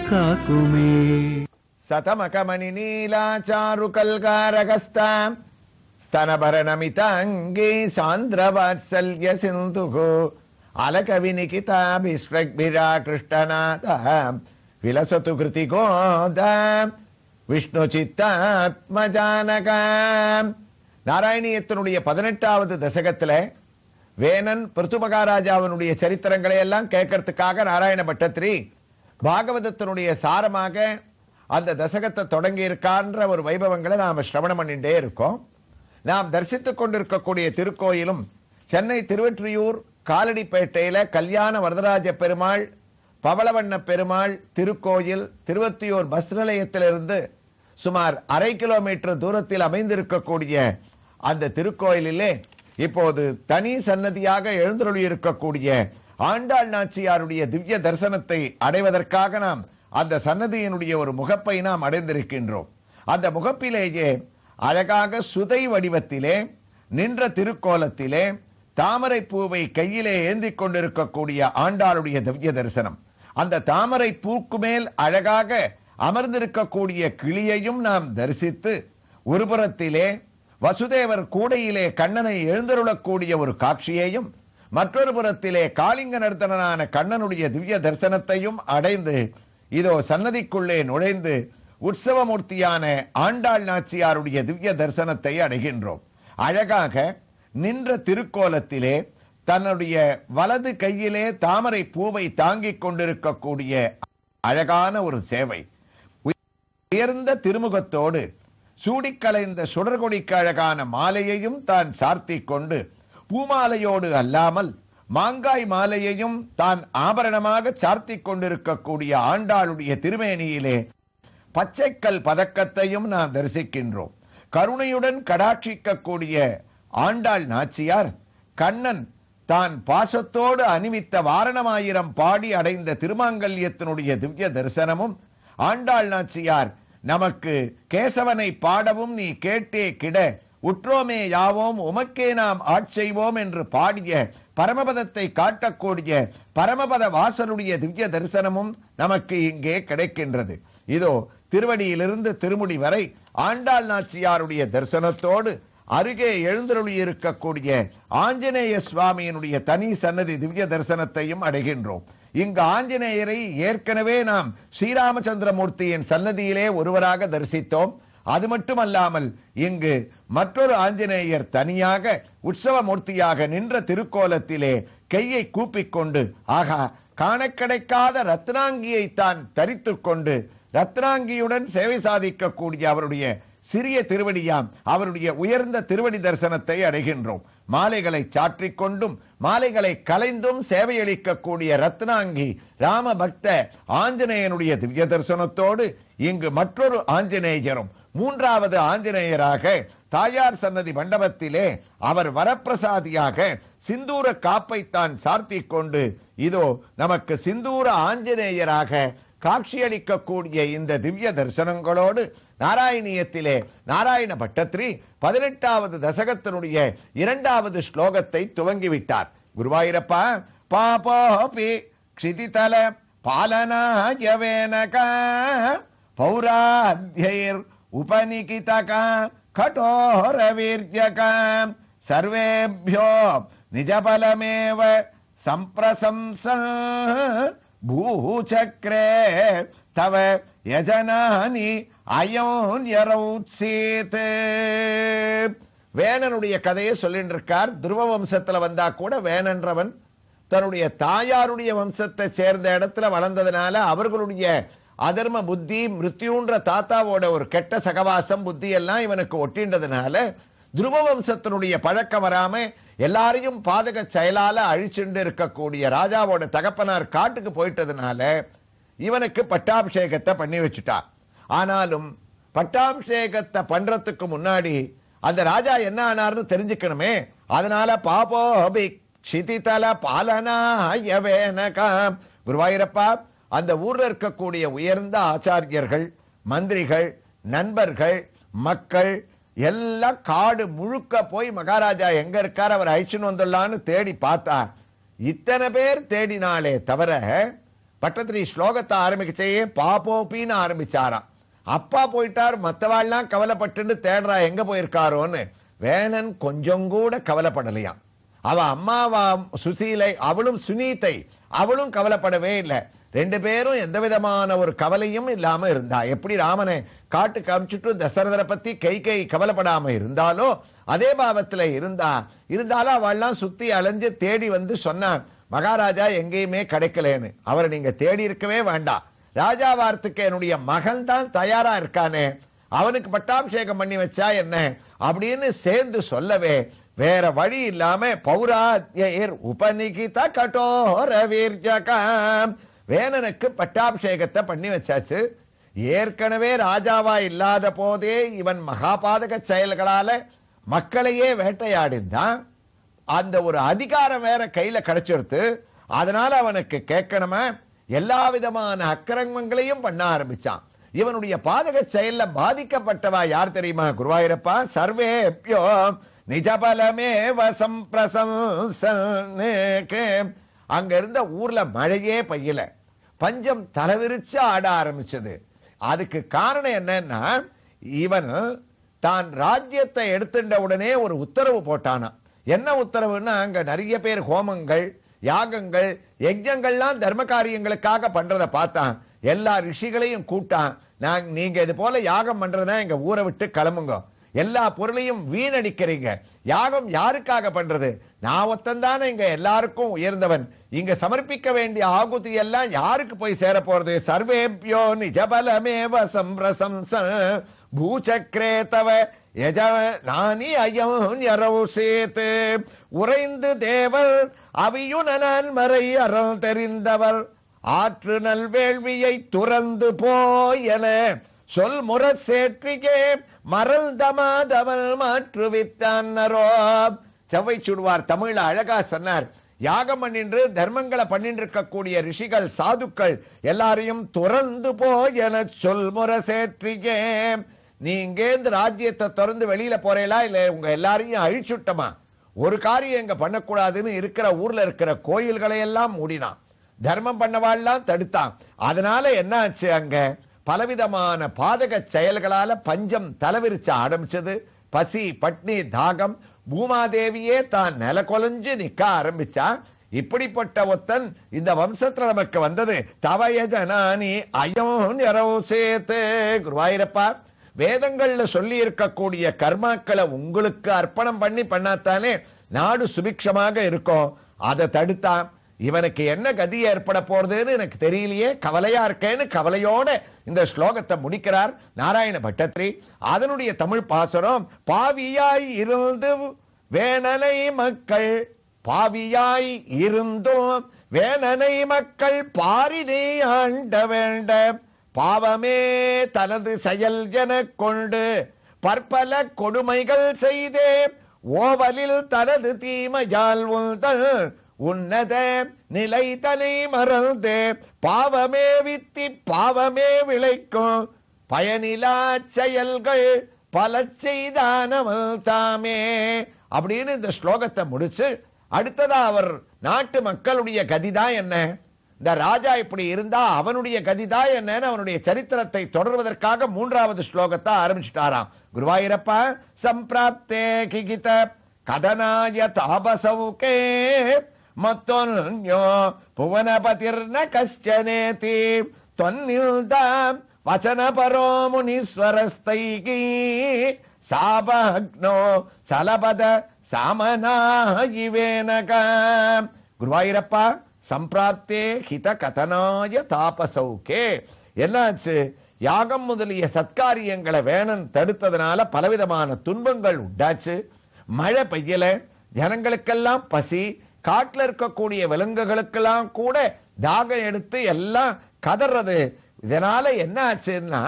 காக்குமே. சதமகமணி நீலாச்சாரு கல்காரகஸ்தாம் स्तनभरणमिताङ्गी सान्द्रवात्सल्य सिन्धुः अलकविनिकिताभिष्वग्भिराकृष्टनाथः विलसतु कृतिगोदा விஷ்ணுசித்தாத்மஜானகம். நாராயணியத்தினுடைய 18வது தசகத்துல வேணன் பிருத்து மகாராஜாவினுடைய சரித்திரங்களை எல்லாம் கேட்கறதுக்காக நாராயண பட்டத்திரி பாகவதத்தினுடைய சாரமாக அந்த தசகத்தை தொடங்கி இருக்கான்ற ஒரு வைபவங்களை நாம சிரவணம் பண்ணிட்டே இருக்கோம். நாம் தரிசித்துக் கொண்டிருக்கக்கூடிய திருக்கோயிலும் சென்னை திருவெற்றியூர் காலடிப்பேட்டையில கல்யாண வரதராஜ பெருமாள் பவளவண்ண பெருமாள் திருக்கோயில் திருவத்தியூர் பஸ் நிலையத்திலிருந்து சுமார் 1/2 கிலோமீட்டர் தூரத்தில் அமைந்திருக்கக்கூடிய அந்த திருக்கோயிலிலே இப்போது தனி சன்னதியாக எழுந்தருளி இருக்கக்கூடிய ஆண்டாள் நாச்சியாருடைய திவ்ய தரிசனத்தை அடைவதற்காக நாம் அந்த சன்னதியினுடைய ஒரு முகப்பை நாம் அடைந்திருக்கின்றோம். அந்த முகப்பிலேயே அழகாக சுதை வடிவத்திலே நின்ற திருக்கோலத்திலே தாமரை பூவை கையிலே ஏந்தி கொண்டிருக்கக்கூடிய ஆண்டாளுடைய திவ்ய தரிசனம். அந்த தாமரை பூக்கு மேல் அழகாக அமர்ந்திருக்கக்கூடிய கிளியையும் நாம் தரிசித்து ஒருபுறத்திலே வசுதேவர் கூடையிலே கண்ணனை எழுந்தருளக்கூடிய ஒரு காட்சியையும் மற்றொரு புறத்திலே காளிங்க நர்த்தனான கண்ணனுடைய திவ்ய தரிசனத்தையும் அடைந்து இதோ சன்னதிக்குள்ளே நுழைந்து உற்சவமூர்த்தியான ஆண்டாள் நாச்சியாருடைய திவ்ய தரிசனத்தை அடைகின்றோம். அழகாக நின்ற திருக்கோலத்திலே தன்னுடைய வலது கையிலே தாமரை பூவை தாங்கிக் கொண்டிருக்கக்கூடிய அழகான ஒரு சேவை, உயர்ந்த திருமுகத்தோடு சூடிக்கலைந்த சுடர்கொடிக்கு அழகான மாலையையும் தான் சார்த்திக் கொண்டு பூமாலையோடு அல்லாமல் மாங்காய் மாலையையும் தான் ஆபரணமாக சார்த்திக் கொண்டிருக்கக்கூடிய ஆண்டாளுடைய திருமேனியிலே பச்சைக்கல் பதக்கத்தையும் நாம் தரிசிக்கின்றோம். கருணையுடன் கடாட்சிக்கக்கூடிய ஆண்டாள் நாச்சியார் கண்ணன் தான் பாசத்தோடு அணிவித்த வாரணமாயிரம் பாடி அடைந்த திருமாங்கல்யத்தினுடைய திவ்ய தரிசனமும் ஆண்டாள் நாச்சியார் நமக்கு கேசவனை பாடவும் நீ கேட்டே கிட உற்றோமே யாவோம் உமக்கே நாம் ஆட்செய்வோம் என்று பாடிய பரமபதத்தை காட்டக்கூடிய பரமபத வாசலுடைய திவ்ய தரிசனமும் நமக்கு இங்கே கிடைக்கின்றது. இதோ திருவடியிலிருந்து திருமுடி வரை ஆண்டாள் நாச்சியாருடைய தரிசனத்தோடு அருகே எழுந்தருளி இருக்கக்கூடிய ஆஞ்சநேய சுவாமியினுடைய தனி சன்னதி திவ்ய தரிசனத்தையும் அடைகின்றோம். இங்கு ஆஞ்சநேயரை ஏற்கனவே நாம் ஸ்ரீராமச்சந்திரமூர்த்தியின் சன்னதியிலே ஒருவராக தரிசித்தோம். அது மட்டுமல்லாமல் இங்கு மற்றொரு ஆஞ்சநேயர் தனியாக உற்சவமூர்த்தியாக நின்ற திருக்கோலத்திலே கையை கூப்பிக்கொண்டு ஆகா காண கிடைக்காத ரத்னாங்கியை தான் தரித்துக் கொண்டு ரத்னாங்கியுடன் சேவை சாதிக்கக்கூடிய அவருடைய சிறிய திருவடியாம் அவருடைய உயர்ந்த திருவடி தரிசனத்தை அடைகின்றோம். மாலைகளை சாற்றிக் கொண்டும் மாலைகளை கலைந்தும் சேவையளிக்கக்கூடிய ரத்னாங்கி ராம பக்த ஆஞ்சநேயனுடைய திவ்ய தரிசனத்தோடு இங்கு மற்றொரு ஆஞ்சநேயரும் 3வது ஆஞ்சநேயராக தாயார் சன்னதி மண்டபத்திலே அவர் வரப்பிரசாதியாக சிந்தூர காப்பைத்தான் சார்த்திக் கொண்டு இதோ நமக்கு சிந்தூர ஆஞ்சநேயராக காட்சியளிக்கக்கூடிய இந்த திவ்ய தரிசனங்களோடு நாராயணியத்திலே நாராயண பட்டத்திரி 18வது தசகத்தினுடைய 2வது ஸ்லோகத்தை துவங்கிவிட்டார். குருவாயூரப்பா பாபோபி க்ஷிதிதல பாலனாயவேனக பௌராத்யைர் உபநிகிதக கடோர வீர்யக சர்வேभ्यो நிஜபலமேவ சம்பிரசம்ச பூச்சக்ரே தவ யஜனானி அயோன்யரௌத்சீத். வேணனுடைய கதையை சொல்லிட்டு இருக்கார். துருவ வம்சத்துல வந்தா கூட வேணன்றவன் தன்னுடைய தாயாருடைய வம்சத்தை சேர்ந்த இடத்துல வளர்ந்ததுனால அவர்களுடைய அதர்ம புத்தி மிருத்யுன்ற தாத்தாவோட ஒரு கெட்ட சகவாசம் புத்தி எல்லாம் இவனுக்கு ஒட்டின்றதுனால துருவ வம்சத்தினுடைய பழக்கம் வராம எல்லாரையும் பாதக செயலால அழிச்சுண்டு இருக்கக்கூடிய ராஜாவோட தகப்பனார் காட்டுக்கு போயிட்டதுனால இவனுக்கு பட்டாபிஷேகத்தை பண்ணி வச்சுட்டா. ஆனாலும் பட்டாபிஷேகத்தை பண்றதுக்கு முன்னாடி அந்த ராஜா என்ன ஆனார்னு தெரிஞ்சுக்கணுமே. அதனால பாபோபி க்ஷிதிதல பாலனாயவேனகம். குருவாயூரப்பா அந்த ஊர்ல இருக்கக்கூடிய உயர்ந்த ஆச்சாரியர்கள் மந்திரிகள் நண்பர்கள் மக்கள் எல்லாம் காடு முழுக்க போய் மகாராஜா எங்க இருக்கார் அவர் அழிச்சுன்னு வந்துடலான்னு தேடி பார்த்தா இத்தனை பேர் தேடினாலே தவிர பட்டத்திரி ஸ்லோகத்தை ஆரம்பிக்கச்சே பாப்போப்பின்னு ஆரம்பிச்சாராம். அப்பா போயிட்டார், மத்தவாள்லாம் கவலைப்பட்டு தேடுறா எங்க போயிருக்காரோன்னு. வேணன் கொஞ்சம் கூட கவலைப்படலையாம். அவ அம்மாவா சுசீலை, அவளும் சுனீத்தை, அவளும் கவலைப்படவே இல்லை. ரெண்டு பேரும் எந்த விதமான ஒரு கவலையும் இல்லாம இருந்தா. எப்படி ராமனை காட்டுக்கு அமிச்சுட்டு தசரதரை பத்தி கை கவலைப்படாம இருந்தாலோ அதே பாவத்துல இருந்தாலும் அவள்லாம் சுத்தி அலைஞ்சு தேடி வந்து சொன்னான், மகாராஜா எங்கேயுமே கிடைக்கலன்னு. அவரை நீங்க தேடி இருக்கவே வேண்டாம், ராஜாவார்த்துக்கு என்னுடைய மகன் தான் தயாரா இருக்கானே, அவனுக்கு பட்டாபிஷேகம் பண்ணி வச்சா என்ன அப்படின்னு சேர்ந்து சொல்லவே வேற வழி இல்லாம பௌராத்யர் உபநிகித கடோர வீர்ஜகம் வேணனுக்கு பட்டாபிஷேகத்தை பண்ணி வச்சாச்சு. ஏற்கனவே ராஜாவா இல்லாத போதே இவன் மகாபாதக செயல்களால மக்களையே வேட்டையாடிந்தான். அந்த ஒரு அதிகாரம் வேற கையில கிடைச்சிருத்து. அதனால அவனுக்கு கேட்கணுமா, எல்லா விதமான அக்கிரமங்களையும் பண்ண ஆரம்பிச்சான். இவனுடைய பாதக செயல்ல பாதிக்கப்பட்டவா யார் தெரியுமா குருவாயூரப்பா? சர்வேப்யோ நிஜபலமே வசம் பிரசம்சனுக்கு. அங்க இருந்த ஊர்ல மழையே பெய்யல, பஞ்சம் தலைவிரிச்சு ஆட ஆரம்பிச்சது. அதுக்கு காரணம் என்னன்னா, இவன் தான் ராஜ்யத்தை எடுத்துட்ட உடனே ஒரு உத்தரவு போட்டானா. என்ன உத்தரவுன்னா, அங்க நிறைய பேர் ஹோமங்கள் யாகங்கள் யஜ்ஞங்கள்லாம் தர்ம காரியங்களுக்காக பண்றதை பார்த்தான். எல்லா ரிஷிகளையும் கூட்டான். நீங்க இது போல யாகம் பண்றதுன்னா எங்க ஊரை விட்டு கிளம்புங்க, எல்லா பொருளையும் வீணடிக்கிறீங்க. யாகம் யாருக்காக பண்றது? நான் ஒத்தந்தானே இங்க எல்லாருக்கும் உயர்ந்தவன். இங்க சமர்ப்பிக்க வேண்டிய ஆகுதி எல்லாம் யாருக்கு போய் சேர போறது? சர்வேப்யோ நிஜபலமேவ சம்பிரசம்ச பூச்சக்ரேதவ யஜனானி அயம் யரவுசேத். உறைந்து தேவர் அவியுனன் மறை அறம் தெரிந்தவர் ஆற்று நல்வேள்வியை துறந்து போயன சொல் முரசேற்றிகே மறந்தமாதவள் மாற்றுவித்தான் நரோ. செவ்வை சுடுவார் தமிழ்ல அழகா சொன்னார். யாகம் பண்ணின்று தர்மங்களை பண்ணிட்டு இருக்கக்கூடிய ரிஷிகள் சாதுக்கள் எல்லாரையும் துறந்து போயன சொல் முரசேற்றிகே. நீங்க இந்த ராஜ்யத்தை திறந்து வெளியில போறீங்களா இல்ல உங்க எல்லாரையும் அழிச்சுட்டமா? ஒரு காரியம் எங்க பண்ணக்கூடாதுன்னு இருக்கிற ஊர்ல இருக்கிற கோயில்களை எல்லாம் மூடினான், தர்மம் பண்ணவாள்லாம் தடுத்தான். அதனால என்ன ஆச்சு, அங்க பலவிதமான பாதக செயல்களால பஞ்சம் தலைவிரிச்ச ஆரம்பிச்சது. பசி பட்னி தாகம், பூமாதேவியே தான் நில கொலைஞ்சு நிக்க ஆரம்பிச்சா. இப்படிப்பட்ட ஒத்தன் இந்த வம்சத்துல நமக்கு வந்தது. தவயஜனானி அயம் யரவுசேத். குருவாயூரப்பா, வேதங்கள்ல சொல்லி இருக்கக்கூடிய கர்மாக்களை உங்களுக்கு அர்ப்பணம் பண்ணாத்தானே நாடு சுபிக்ஷமாக இருக்கும். அதை தடுத்தான். இவனுக்கு என்ன கதி ஏற்பட போறதுன்னு எனக்கு தெரியலையே, கவலையா இருக்கேன்னு கவலையோட இந்த ஸ்லோகத்தை முடிக்கிறார் நாராயண பட்டத்திரி. அதனுடைய தமிழ் பாசுரம், பாவியாய் இருந்து வேணனை மக்கள், பாவியாய் இருந்தும் வேணனை மக்கள் பாரினை ஆண்ட வேண்ட பாவமே தனது செயல் என கொண்டு பற்பல கொடுமைகள் செய்தே ஓவலில் தனது தீமையால் உன்னத நிலை தனை மறந்தே பாவமே வித்தி பாவமே விளைக்கும் பயனிலா செயல்கள் பல செய்தானவள் தாமே அப்படின்னு இந்த ஸ்லோகத்தை முடிச்சு, அடுத்ததா அவர் நாட்டு மக்களுடைய கதிதான் என்ன, இந்த ராஜா இப்படி இருந்தா அவனுடைய கதிதான் என்னன்னு அவனுடைய சரித்திரத்தை தொடர்வதற்காக மூன்றாவது ஸ்லோகத்தை ஆரம்பிச்சுட்டாராம். குருவாயூரப்பா, சம்பிராப்தே கிகித கதனாய தாபசௌகே மத்தொன்யோ புவனபதிர்ன கஷ்டனேதி தொன்னில்தாம் வச்சனபரோ முனீஸ்வரஸ்தைகி சாபக்னோ சலபத சாமனாயிவேனக. குருவாயூரப்பா, சம்பிராப்தே ஹித கதனாய தாபசௌகே. என்னாச்சு, யாகம் முதலிய சத்காரியங்களை வேணன் தடுத்ததுனால பலவிதமான துன்பங்கள் உண்டாச்சு. மழை பெய்யல, ஜனங்களுக்கெல்லாம் பசி, காட்டுல இருக்கக்கூடிய விலங்குகளுக்கெல்லாம் கூட தாகம் எடுத்து எல்லாம் கதறது. இதனால என்ன ஆச்சுன்னா,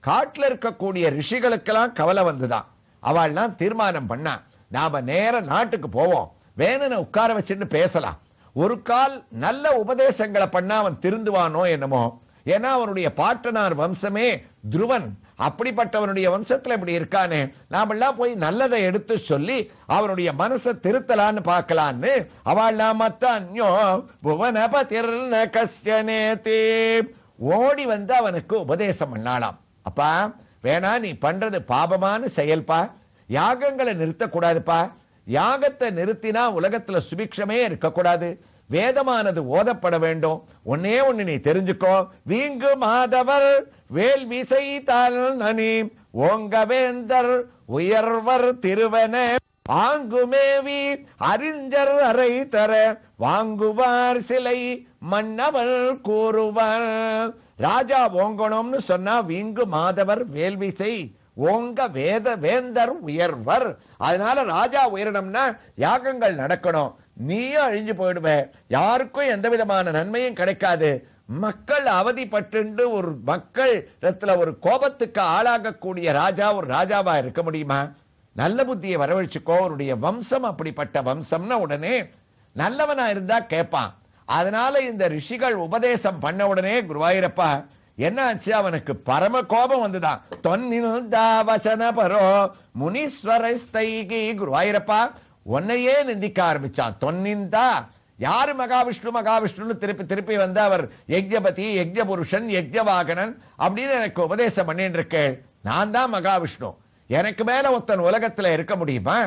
காட்டுல இருக்கக்கூடிய ரிஷிகளுக்கெல்லாம் கவலை வந்துதான். அவள்லாம் தீர்மானம் பண்ணா, நாம நேர நாட்டுக்கு போவோம், வேணனை உட்கார வச்சுட்டு பேசலாம், ஒரு கால் நல்ல உபதேசங்களை பண்ணா அவன் திருந்துவானோ என்னமோ. ஏன்னா அவனுடைய பாட்டனார் வம்சமே துருவன். அப்படிப்பட்டவனுடைய வம்சத்துல இப்படி இருக்கானே, நாமெல்லாம் போய் நல்லதை எடுத்து சொல்லி அவனுடைய மனசை திருத்தலான்னு பார்க்கலான்னு அவள் நாமத்தன்யோ புவனபதிர் கஸ்யனேதே ஓடி வந்து அவனுக்கு உபதேசம் பண்ணாளாம். அப்பா வேணா, நீ பண்றது பாபமான செயல்பா, யாகங்களை நிறுத்தக்கூடாதுப்பா, யாகத்தை நிறுத்தினா உலகத்துல சுபிக்ஷமே இருக்கக்கூடாது, வேதமானது ஓதப்பட வேண்டும். ஒன்னே ஒண்ணு நீ தெரிஞ்சுக்கோ, வீங்கு மாதவர் வேள்விசை நனி ஓங்க வேந்தர் உயர்வர் திருவன ஆங்குமேவி அறிஞர் அறை தர வாங்குவார் சிலை மன்னவர் கூறுவார். ராஜா ஓங்கணும்னு சொன்னா வீங்கு மாதவர் வேள்விசை ஓங்க வேந்தர் உயர்வர். அதனால ராஜா உயரணும்னா யாகங்கள் நடக்கணும். நீயும் அழிஞ்சு போயிடுவ, யாருக்கும் எந்த விதமான நன்மையும் கிடைக்காது. மக்கள் அவதிப்பட்டு ஒரு மக்கள் ஒரு கோபத்துக்கு ஆளாகக்கூடிய ராஜா ஒரு ராஜாவா இருக்க முடியுமா? நல்ல புத்தியை வரவழைச்சுக்கோ. அவருடைய வம்சம் அப்படிப்பட்ட வம்சம்னா உடனே நல்லவனா இருந்தா கேட்பான். அதனால இந்த ரிஷிகள் உபதேசம் பண்ண உடனே குருவாயூரப்பா என்னாச்சு, அவனுக்கு பரம கோபம் வந்துதான். தொன்னினுதாவசன பரோ முனீஸ்வரஸ்தைகி குருவாயூரப்பா உன்னையே நிந்திக்க ஆரம்பிச்சான். தொன்னிந்தா யாரு மகாவிஷ்ணு மகாவிஷ்ணுன்னு திருப்பி திருப்பி வந்து அவர் யஜ்ஞபதி யஜ்ஞ புருஷன் யஜ்ஞவாகனன் அப்படின்னு எனக்கு உபதேசம் பண்ணிட்டு இருக்கேன். நான் தான் மகாவிஷ்ணு, எனக்கு மேல ஒருத்தன் உலகத்துல இருக்க முடியுமா?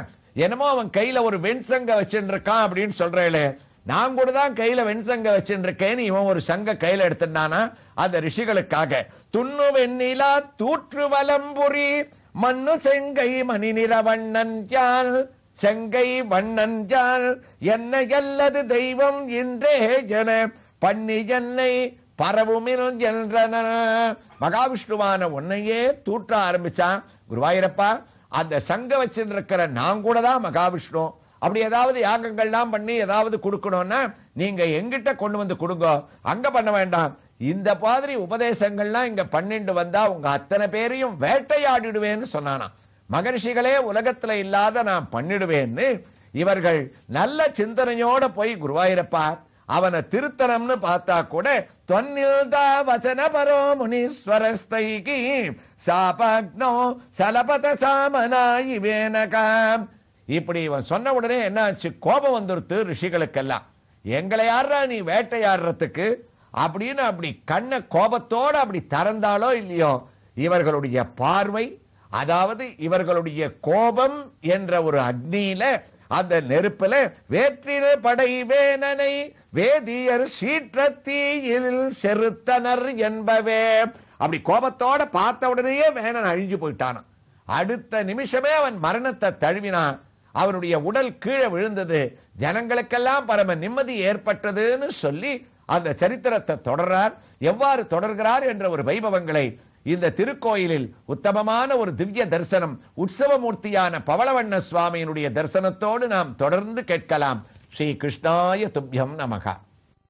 என்னமோ அவன் கையில ஒரு வெண்சங்க வச்சுட்டு இருக்கான் அப்படின்னு சொல்றேன். நான் கூட தான் கையில வெண்சங்க வச்சுட்டு இருக்கேன்னு இவன் ஒரு சங்க கையில எடுத்துட்டானா அந்த ரிஷிகளுக்காக. துண்ணு வெண்ணிலா தூற்று வலம்புரி மண்ணு செங்கை மணி நிறவண்ணன் யான் செங்கை வண்ணன் யான் என்ன எல்லது தெய்வம் இன்றே ஜன பண்ணி என்னை பரவுமில் என்றன. மகாவிஷ்ணுவான உன்னையே தூற்ற ஆரம்பிச்சான். குருவாயூரப்பா அந்த சங்க வச்சுட்டு இருக்கிற நான் கூட தான் மகாவிஷ்ணு. அப்படி ஏதாவது யாகங்கள்லாம் பண்ணி ஏதாவது கொடுக்கணும்னா நீங்க எங்கிட்ட கொண்டு வந்து கொடுங்க, அங்க பண்ண வேண்டாம். இந்த மாதிரி உபதேசங்கள்லாம் இங்க பண்ணிட்டு வந்தா உங்க அத்தனை பேரையும் வேட்டையாடிடுவேன்னு சொன்னானா. மகரிஷிகளே உலகத்துல இல்லாத நான் பண்ணிடுவேன்னு இவர்கள் நல்ல சிந்தனையோட போய் குருவாயூரப்பா அவனை திருத்தனம்னு பார்த்தா கூட தொன்னில்தா வசன பரோ முனீஸ்வரஸ்தைகி சாபக்னோ சலபத சாமனாயி வேனகாம். இப்படி இவன் சொன்ன உடனே என்னாச்சு, கோபம் வந்துருத்து ரிஷிகளுக்கெல்லாம். எங்களை யாரா நீ வேட்டையாடுறதுக்கு அப்படின்னு அப்படி கண்ண கோபத்தோட அப்படி திறந்தாலோ இல்லையோ, இவர்களுடைய பார்வை, அதாவது இவர்களுடைய கோபம் என்ற ஒரு அக்னியில அந்த நெருப்புல வேற்றின படை வேனனை வேதியர் சீற்றத்தீயில் செருத்தனர் என்பவே. அப்படி கோபத்தோட பார்த்த உடனேயே வேணன் அழிஞ்சு போயிட்டான். அடுத்த நிமிஷமே அவன் மரணத்தை தழுவினான். அவனுடைய உடல் கீழே விழுந்தது. ஜனங்களுக்கெல்லாம் பரம நிம்மதி ஏற்பட்டதுன்னு சொல்லி அந்த சரித்திரத்தை தொடர்றார். எவ்வாறு தொடர்கிறார் என்ற ஒரு வைபவங்களை இந்த திருக்கோயிலில் உத்தமமான ஒரு திவ்ய தரிசனம், உற்சவமூர்த்தியான பவளவண்ண சுவாமியினுடைய தரிசனத்தோடு நாம் தொடர்ந்து கேட்கலாம். ஸ்ரீ கிருஷ்ணாய துப்யம் நமகா.